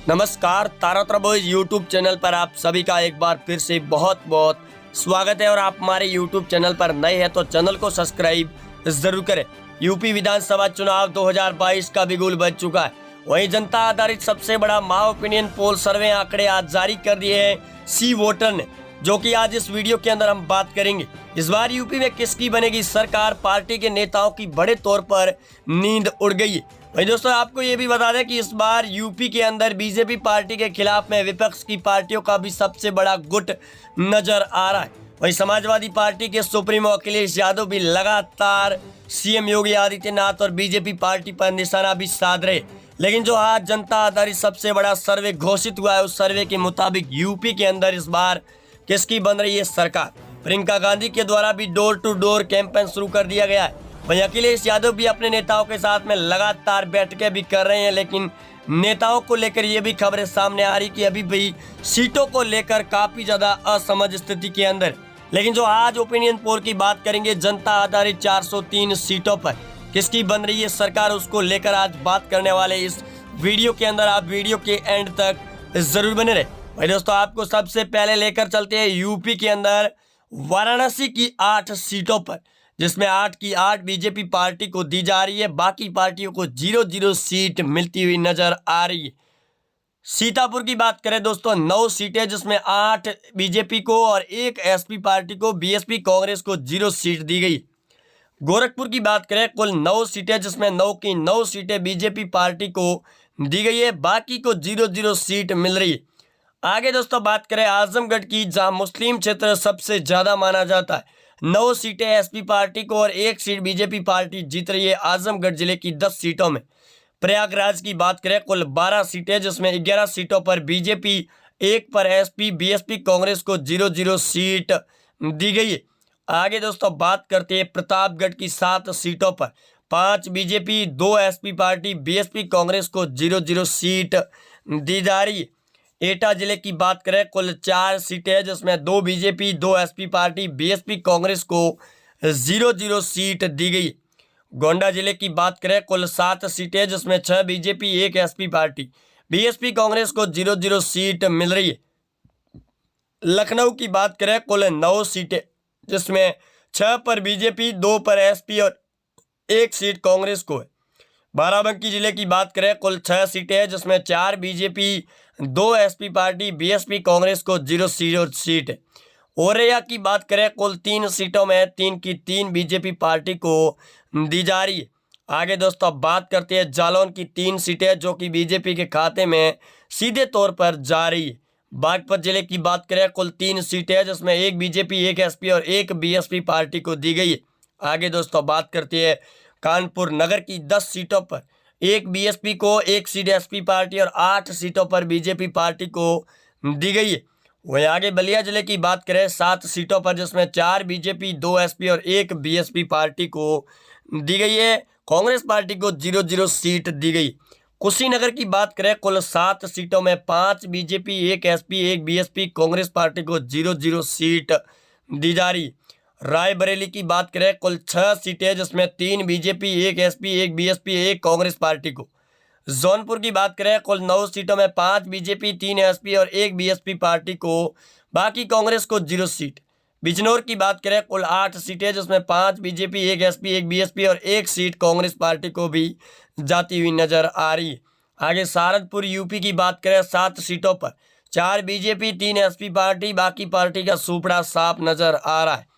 नमस्कार, तारोत्रा boys YouTube channel पर आप सभी का एक बार फिर से बहुत बहुत स्वागत है। और आप हमारे यूट्यूब चैनल पर नए हैं तो चैनल को सब्सक्राइब जरूर करें। यूपी विधानसभा चुनाव 2022 का बिगुल बज चुका है। वहीं जनता आधारित सबसे बड़ा माई ओपिनियन पोल सर्वे आंकड़े आज जारी कर दिए हैं सी वोटर ने, जो कि आज इस वीडियो के अंदर हम बात करेंगे। इस बार यूपी में किसकी बनेगी सरकार, पार्टी के नेताओं की बड़े तौर पर नींद उड़ गई है। भाई दोस्तों, आपको ये भी बता दें कि इस बार यूपी के अंदर बीजेपी पार्टी के खिलाफ में विपक्ष की पार्टियों का भी सबसे बड़ा गुट नजर आ रहा है। वहीं समाजवादी पार्टी के सुप्रीमो अखिलेश यादव भी लगातार सीएम योगी आदित्यनाथ और बीजेपी पार्टी पर निशाना भी साध रहे। लेकिन जो आज जनता आधारित सबसे बड़ा सर्वे घोषित हुआ है, उस सर्वे के मुताबिक यूपी के अंदर इस बार किसकी बन रही है सरकार। प्रियंका गांधी के द्वारा भी डोर टू डोर कैंपेन शुरू कर दिया गया है। वहीं अखिलेश यादव भी अपने नेताओं के साथ में लगातार बैठकें भी कर रहे हैं। लेकिन नेताओं को लेकर ये भी खबरें सामने आ रही कि अभी भी सीटों को लेकर काफी ज्यादा असमझ स्थिति के अंदर। लेकिन जो आज ओपिनियन पोल की बात करेंगे, जनता आधारित 403 सीटों पर किसकी बन रही है सरकार, उसको लेकर आज बात करने वाले इस वीडियो के अंदर। आप वीडियो के एंड तक जरूर बने रहे। भाई दोस्तों, आपको सबसे पहले लेकर चलते हैं यूपी के अंदर वाराणसी की 8 सीटों पर, जिसमें 8 की 8 बीजेपी पार्टी को दी जा रही है। बाकी पार्टियों को 0-0 सीट मिलती हुई नजर आ रही है। सीतापुर की बात करें दोस्तों, 9 सीटें, जिसमें 8 बीजेपी को और 1 एसपी पार्टी को, बीएसपी कांग्रेस को 0 सीट दी गई। गोरखपुर की बात करें, कुल 9 सीटें, जिसमें 9 की 9 सीटें बीजेपी पार्टी को दी गई है। बाकी को 0-0 सीट मिल रही है। आगे दोस्तों बात करें आजमगढ़ की, जहां मुस्लिम क्षेत्र सबसे ज्यादा माना जाता है। 9 सीटें एसपी पार्टी को और 1 सीट बीजेपी पार्टी जीत रही है आजमगढ़ जिले की 10 सीटों में। प्रयागराज की बात करें, कुल 12 सीटें, जिसमें 11 सीटों पर बीजेपी, 1 पर एसपी, बीएसपी कांग्रेस को 0-0 सीट दी गई है। आगे दोस्तों बात करते हैं प्रतापगढ़ की 7 सीटों पर, 5 BJP, 2 SP party, BSP Congress को 0-0 सीट दी जा रही है। एटा जिले की बात करें, कुल 4 सीटें, जिसमें 2 BJP, 2 SP party, BSP Congress को 0-0 सीट दी गई। गोंडा जिले की बात करें, कुल 7 सीटें, जिसमें 6 BJP, 1 SP party, BSP Congress को 0-0 सीट मिल रही है। लखनऊ की बात करें, कुल 9 सीटें, जिसमें 6 पर बीजेपी, 2 पर एसपी और 1 सीट कांग्रेस को है। बाराबंकी जिले की बात करें, कुल 6 सीटें, जिसमें 4 BJP, 2 SP party, BSP Congress को 0-0 सीट है। औरैया की बात करें, कुल 3 सीटों में 3 की 3 बीजेपी पार्टी को दी जा रही है। आगे दोस्तों बात करते हैं जालौन की 3 सीटें, जो कि बीजेपी के खाते में सीधे तौर पर जा रही है। बागपत जिले की बात करें, कुल 3 सीटें, जिसमें 1 बीजेपी, 1 एसपी और 1 बीएसपी पार्टी को दी गई है। आगे दोस्तों बात करते हैं कानपुर नगर की 10 सीटों पर, 1 बीएसपी को, 1 सीट एसपी पार्टी और 8 सीटों पर बीजेपी पार्टी को दी गई है। वहीं आगे बलिया जिले की बात करें, 7 सीटों पर, जिसमें 4 बीजेपी, 2 एसपी और 1 बीएसपी पार्टी को दी गई है। कांग्रेस पार्टी को 0-0 सीट दी गई। कुशीनगर की बात करें, कुल 7 सीटों में 5 BJP, 1 SP, 1 BSP, Congress party को 0-0 सीट दी जा रही। रायबरेली की बात करें, कुल 6 सीटें, जिसमें 3 BJP, 1 SP, 1 BSP, 1 Congress party को। जौनपुर की बात करें, कुल 9 सीटों में 5 बीजेपी, 3 एसपी और 1 बीएसपी पार्टी को, बाकी कांग्रेस को 0 सीट। बिजनौर की बात करें, कुल 8 सीटें, जिसमें 5 बीजेपी, 1 एसपी, 1 बीएसपी और 1 सीट कांग्रेस पार्टी को भी जाती हुई नजर आ रही है। आगे सहारनपुर यूपी की बात करें, 7 सीटों पर 4 बीजेपी, 3 एसपी पार्टी, बाकी पार्टी का सूपड़ा साफ नजर आ रहा है।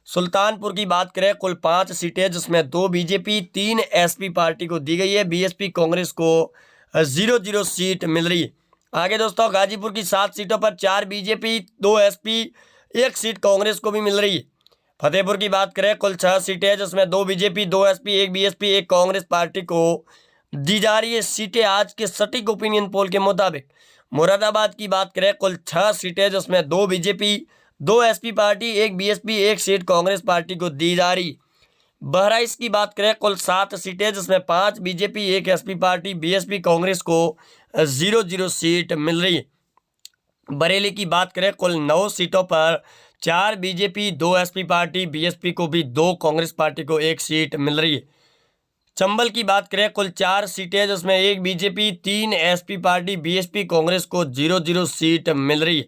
सुल्तानपुर की बात करें, कुल 5 सीटें, जिसमें 2 बीजेपी, 3 एसपी पार्टी को दी गई है। बीएसपी कांग्रेस को 0-0 सीट मिल रही है। आगे दोस्तों गाजीपुर की 7 सीटों पर 4 बीजेपी, 2 एसपी, 1 सीट कांग्रेस को भी मिल रही है। फतेहपुर की बात करें, कुल 6 सीटें, जिसमें 2 BJP, 2 SP, 1 BSP, 1 Congress party को दी जा रही है सीटें आज के सटीक ओपिनियन पोल के मुताबिक। मुरादाबाद की बात करें, कुल 6 सीटें, जिसमें 2 BJP, 2 SP party, 1 BSP, 1 seat Congress party को दी जा रही। बहराइच की बात करें, कुल 7 सीटें, जिसमें 5 BJP, 1 SP party, BSP Congress को 0-0 सीट मिल रही है। बरेली की बात करें, कुल 9 सीटों पर 4 बीजेपी, 2 एसपी पार्टी, बीएसपी को भी 2, कांग्रेस पार्टी को 1 सीट मिल रही है। चंबल की बात करें, कुल 4 सीटें जिसमें 1 BJP, 3 SP party, BSP Congress को 0-0 सीट मिल रही है।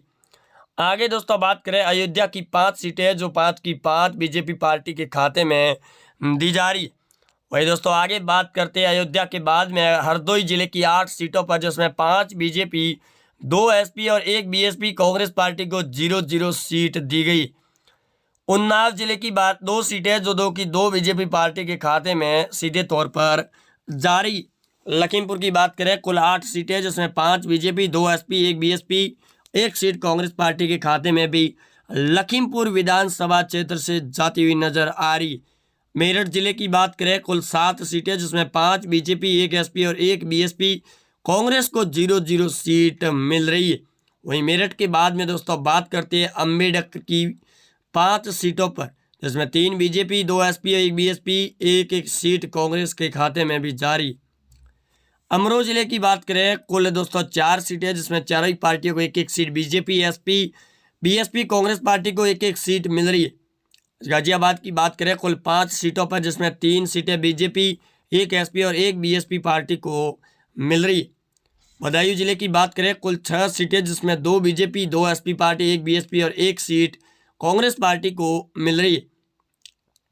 आगे दोस्तों बात करें अयोध्या की 5 सीटें जो 5 की 5 बीजेपी पार्टी के खाते में दी जा रही है। वही दोस्तों आगे बात करते हैं अयोध्या के बाद में हरदोई जिले की 8 सीटों पर जिसमें 5 बीजेपी, 2 एसपी और 1 बीएसपी कांग्रेस पार्टी को 0-0 सीट दी गई। उन्नाव जिले की बात 2 सीटें जो 2 की 2 बीजेपी पार्टी के खाते में सीधे तौर पर जारी। लखीमपुर की बात करें, कुल 8 सीटें जिसमें 5 BJP, 2 SP, 1 BSP, 1 seat Congress party के खाते में भी लखीमपुर विधानसभा क्षेत्र से जाती हुई नजर आ रही। मेरठ जिले की बात करें, कुल 7 सीटें जिसमें 5 बीजेपी, 1 एसपी और 1 बीएसपी, कांग्रेस को 0-0 सीट मिल रही है। वहीं मेरठ के बाद में दोस्तों बात करते हैं अम्बेडकर की 5 सीटों पर जिसमें 3 BJP, 2 SP, 1 BSP, 1 seat Congress के खाते में भी जारी। अमरोहा जिले की बात करें, कुल दोस्तों 4 सीटें जिसमें चारों ही पार्टियों को 1-1 seat, BJP, SP, BSP, Congress party को 1-1 सीट मिल रही है। गाजियाबाद की बात करें, कुल 5 सीटों पर जिसमें 3 सीटें बीजेपी, 1 एसपी और 1 बीएसपी पार्टी को मिल रही है। बदायूं जिले की बात करें, कुल 6 सीटें जिसमें 2 बीजेपी, 2 एसपी पार्टी, 1 बीएसपी और 1 सीट कांग्रेस पार्टी को मिल रही है।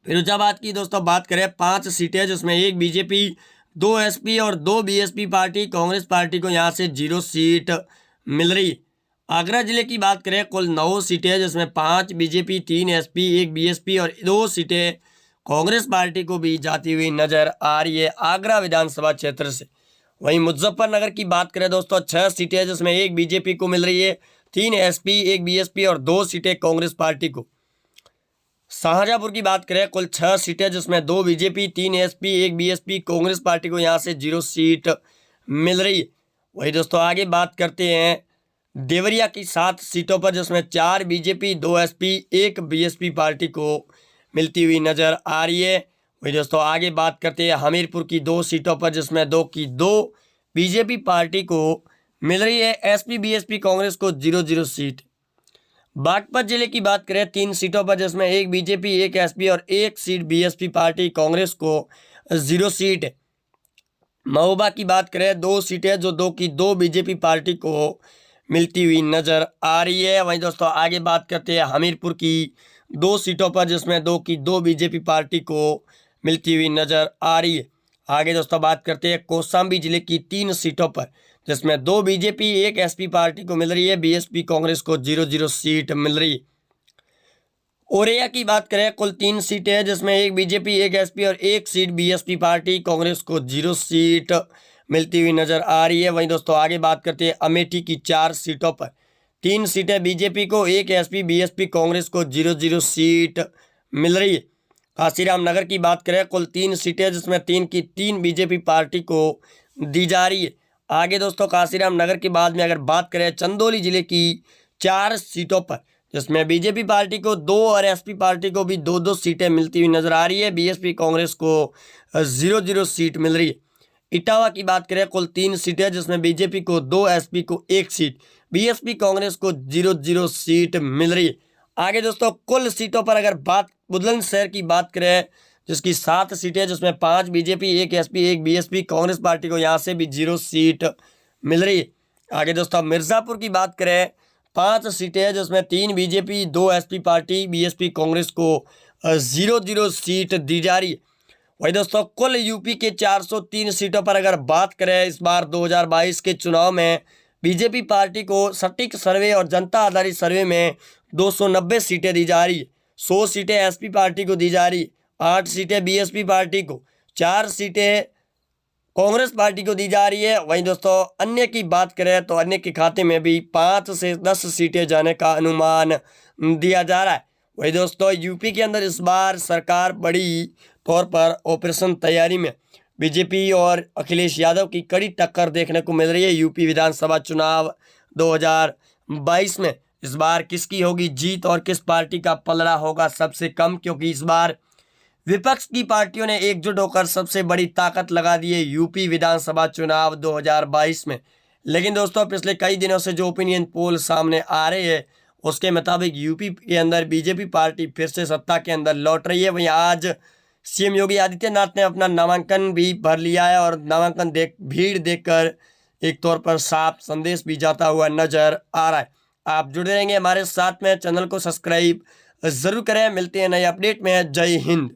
फिरोजाबाद की दोस्तों बात करें, 5 सीटें जिसमें 1 बीजेपी, 2 एसपी और 2 बीएसपी पार्टी, कांग्रेस पार्टी को यहां से 0 सीट मिल रही है। आगरा जिले की बात करें, कुल 9 सीटें जिसमें 5 बीजेपी, 3 एसपी, 1 बीएसपी और 2 सीटें कांग्रेस पार्टी को भी जाती हुई नजर आ रही है आगरा विधानसभा क्षेत्र से। वहीं मुजफ्फरनगर की बात करें दोस्तों, 6 सीटें जिसमें 1 बीजेपी को मिल रही है, 3 एसपी, 1 बीएसपी और 2 सीटें कांग्रेस पार्टी को। शाहजहांपुर की बात करें, कुल 6 सीटें जिसमें 2 BJP, 3 SP, 1 BSP, Congress party को यहां से 0 सीट मिल रही है। वही दोस्तों आगे बात करते हैं देवरिया की 7 सीटों पर जिसमें 4 बीजेपी, 2 एसपी, 1 बीएसपी पार्टी को मिलती हुई नजर आ रही है। वही दोस्तों आगे बात करते हैं हमीरपुर की 2 सीटों पर जिसमें 2 की 2 बीजेपी पार्टी को मिल रही है, एसपी, बीएसपी, कांग्रेस को 0-0 सीट। बागपत जिले की बात करें, 3 सीटों पर जिसमें 1 बीजेपी, 1 एसपी और 1 सीट बीएसपी पार्टी, कांग्रेस को 0 सीट। महोबा की बात करें, 2 सीटें जो 2 की 2 बीजेपी पार्टी को मिलती हुई नजर आ रही है। वहीं दोस्तों आगे बात करते हैं हमीरपुर की 2 सीटों पर जिसमें 2 की 2 बीजेपी पार्टी को मिलती हुई नजर आ रही है। आगे दोस्तों बात करते हैं कौशाम्बी जिले की 3 सीटों पर जिसमें 2 बीजेपी, 1 एसपी पार्टी को मिल रही है, बीएसपी कांग्रेस को 0-0 सीट मिल रही है। औरैया की बात करें, कुल 3 सीटें हैं जिसमें 1 बीजेपी, 1 एसपी और 1 सीट बीएसपी पार्टी, कांग्रेस को 0 सीट मिलती हुई नजर आ रही है। वहीं दोस्तों आगे बात करते हैं अमेठी की 4 सीटों पर 3 सीटें बीजेपी को, 1 एसपी, बीएसपी, कांग्रेस को 0-0 सीट मिल रही है। काशीराम नगर की बात करें, कुल 3 सीटें जिसमें 3 की 3 बीजेपी पार्टी को दी जा रही है। आगे दोस्तों काशीराम नगर के बाद में अगर बात करें चंदौली जिले की 4 सीटों पर जिसमें बीजेपी पार्टी को 2 और एसपी पार्टी को भी 2-2 सीटें मिलती हुई नजर आ रही है, बीएसपी कांग्रेस को 0-0 सीट मिल रही है। इटावा की बात करें, कुल 3 सीटें जिसमें बीजेपी को 2, एसपी को 1 सीट, बीएसपी कांग्रेस को 0-0 सीट मिल रही है। आगे दोस्तों कुल सीटों पर अगर बात बुलंदशहर की बात करें जिसकी 7 सीटें जिसमें 5 BJP, 1 SP, 1 BSP, Congress party को यहाँ से भी 0 सीट मिल रही है। आगे दोस्तों मिर्ज़ापुर की बात करें, 5 सीटें जिसमें 3 BJP, 2 SP party, BSP Congress को 0-0 सीट दी जा रही है। वही दोस्तों कुल यूपी के 403 सीटों पर अगर बात करें इस बार 2022 के चुनाव में बीजेपी पार्टी को सटीक सर्वे और जनता आधारित सर्वे में 290 सीटें दी जा रही है। 100 सीटें एसपी पार्टी को दी जा रही है, 8 सीटें बीएसपी पार्टी को, 4 सीटें कांग्रेस पार्टी को दी जा रही है। वहीं दोस्तों अन्य की बात करें तो अन्य के खाते में भी 5 से 10 सीटें जाने का अनुमान दिया जा रहा है। वही दोस्तों यूपी के अंदर इस बार सरकार बड़ी तौर पर ऑपरेशन तैयारी में बीजेपी और अखिलेश यादव की कड़ी टक्कर देखने को मिल रही है। यूपी विधानसभा चुनाव 2022 में इस बार किसकी होगी जीत और किस पार्टी का पलड़ा होगा सबसे कम, क्योंकि इस बार विपक्ष की पार्टियों ने एकजुट होकर सबसे बड़ी ताकत लगा दी है यूपी विधानसभा चुनाव 2022 में। लेकिन दोस्तों पिछले कई दिनों से जो ओपिनियन पोल सामने आ रहे हैं उसके मुताबिक यूपी के अंदर बीजेपी पार्टी फिर से सत्ता के अंदर लौट रही है। वहीं आज सीएम योगी आदित्यनाथ ने अपना नामांकन भी भर लिया है और नामांकन भीड़ देखकर एक तौर पर साफ संदेश भी जाता हुआ नजर आ रहा है। आप जुड़े रहेंगे हमारे साथ में, चैनल को सब्सक्राइब जरूर करें। मिलते हैं नए अपडेट में। जय हिंद।